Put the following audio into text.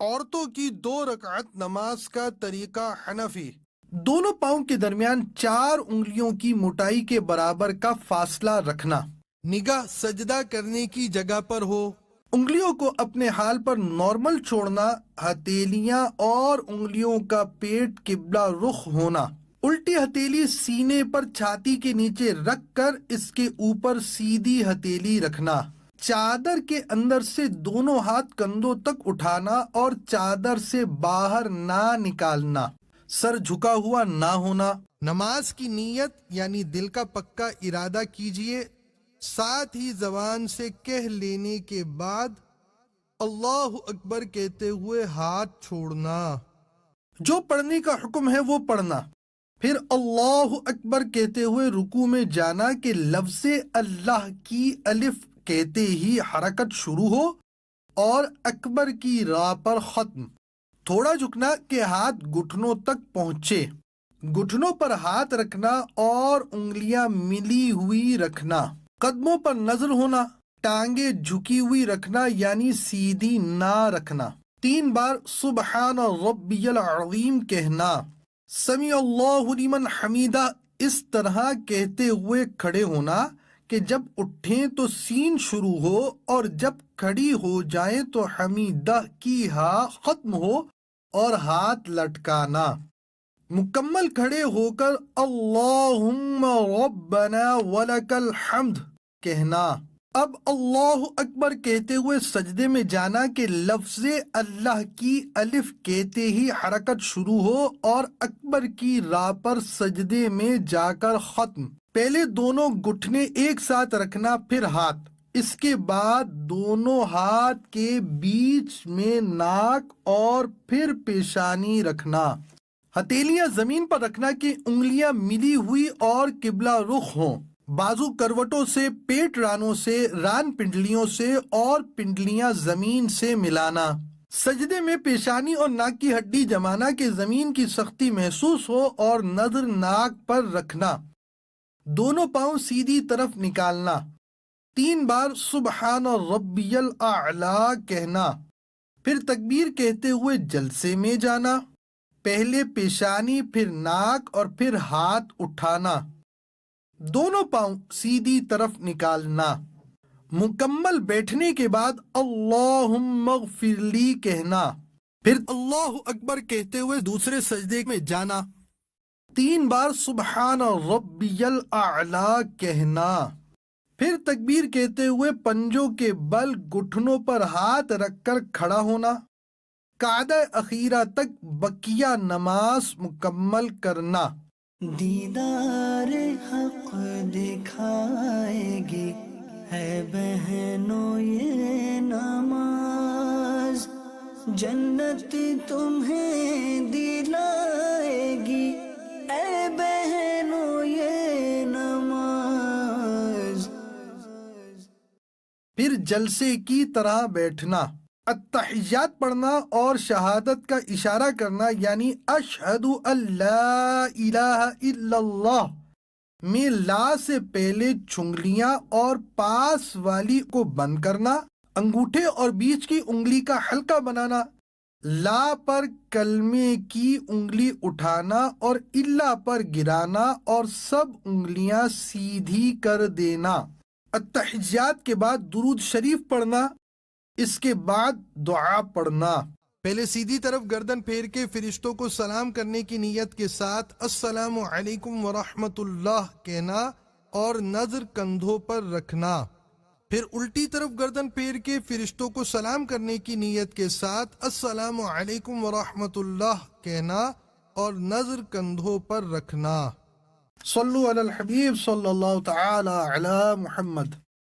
عورتوں کی 2 رکعت نماز کا طریقہ حنفی۔ دونوں پاؤں کے درمیان 4 انگلیوں کی موٹائی کے برابر کا فاصلہ رکھنا۔ نگاہ سجدہ کرنے کی جگہ پر ہو۔ انگلیوں کو اپنے حال پر نارمل چھوڑنا، ہتھیلیاں اور انگلیوں کا پیٹ قبلہ رخ ہونا۔ الٹی ہتھیلی سینے پر چھاتی کے نیچے رکھ کر اس کے اوپر سیدھی ہتھیلی رکھنا۔ چادر کے اندر سے دونوں ہاتھ کندھوں تک اٹھانا اور چادر سے باہر نہ نکالنا۔ سر جھکا ہوا نہ ہونا۔ نماز کی نیت یعنی دل کا پکا ارادہ کیجئے، ساتھ ہی زبان سے کہہ لینے کے بعد اللہ اکبر کہتے ہوئے ہاتھ چھوڑنا۔ جو پڑھنے کا حکم ہے وہ پڑھنا، پھر اللہ اکبر کہتے ہوئے رکوع میں جانا کہ لفظ اللہ کی الف کہتے ہی حرکت شروع ہو اور اکبر کی راہ پر ختم۔ تھوڑا جھکنا کہ ہاتھ گھٹنوں تک پہنچے، گھٹنوں پر ہاتھ رکھنا اور انگلیاں ملی ہوئی رکھنا۔ قدموں پر نظر ہونا، ٹانگیں جھکی ہوئی رکھنا یعنی سیدھی نہ رکھنا۔ 3 بار سبحان ربی العظیم کہنا۔ سمیع اللہ لمن حمیدہ اس طرح کہتے ہوئے کھڑے ہونا کہ جب اٹھیں تو سین شروع ہو اور جب کھڑی ہو جائیں تو حمیدہ کی ہاء ختم ہو اور ہاتھ لٹکانا۔ مکمل کھڑے ہو کر اللہم ربنا ولک الحمد کہنا۔ اب اللہ اکبر کہتے ہوئے سجدے میں جانا کہ لفظ اللہ کی الف کہتے ہی حرکت شروع ہو اور اکبر کی راہ پر سجدے میں جا کر ختم۔ پہلے دونوں گھٹنے ایک ساتھ رکھنا، پھر ہاتھ، اس کے بعد دونوں ہاتھ کے بیچ میں ناک اور پھر پیشانی رکھنا۔ ہتھیلیاں زمین پر رکھنا کہ انگلیاں ملی ہوئی اور قبلہ رخ ہوں۔ بازو کروٹوں سے، پیٹ رانوں سے، ران پنڈلیوں سے اور پنڈلیاں زمین سے ملانا۔ سجدے میں پیشانی اور ناک کی ہڈی جمانا کہ زمین کی سختی محسوس ہو اور نظر ناک پر رکھنا۔ دونوں پاؤں سیدھی طرف نکالنا۔ 3 بار سبحان ربی الاعلی کہنا، پھر تکبیر کہتے ہوئے جلسے میں جانا۔ پہلے پیشانی، پھر ناک اور پھر ہاتھ اٹھانا۔ دونوں پاؤں سیدھی طرف نکالنا۔ مکمل بیٹھنے کے بعد اللہم اغفر لی کہنا، پھر اللہ اکبر کہتے ہوئے دوسرے سجدے میں جانا۔ 3 بار سبحان ربی الاعلی کہنا، پھر تکبیر کہتے ہوئے پنجوں کے بل گھٹنوں پر ہاتھ رکھ کر کھڑا ہونا۔ قعدہ اخیرہ تک بقیہ نماز مکمل کرنا۔ دیدار حق دکھائے گی ہے بہنوں یہ نماز، جنت تمہیں دلائے گی اے بہنوں یہ نماز۔ پھر جلسے کی طرح بیٹھنا، التحیات پڑھنا اور شہادت کا اشارہ کرنا یعنی اشہد ان لا الہ الا اللہ میں لا سے پہلے چنگلیاں اور پاس والی کو بند کرنا، انگوٹھے اور بیچ کی انگلی کا حلقہ بنانا، لا پر کلمے کی انگلی اٹھانا اور الا پر گرانا اور سب انگلیاں سیدھی کر دینا۔ التحیات کے بعد درود شریف پڑھنا، اس کے بعد دعا پڑھنا۔ پہلے سیدھی طرف گردن پھیر کے فرشتوں کو سلام کرنے کی نیت کے ساتھ السلام علیکم ورحمۃ اللہ کہنا اور نظر کندھوں پر رکھنا۔ پھر الٹی طرف گردن پھیر کے فرشتوں کو سلام کرنے کی نیت کے ساتھ السلام علیکم ورحمۃ اللہ کہنا اور نظر کندھوں پر رکھنا۔ صلو علی الحبیب صلی اللہ تعالی علی محمد۔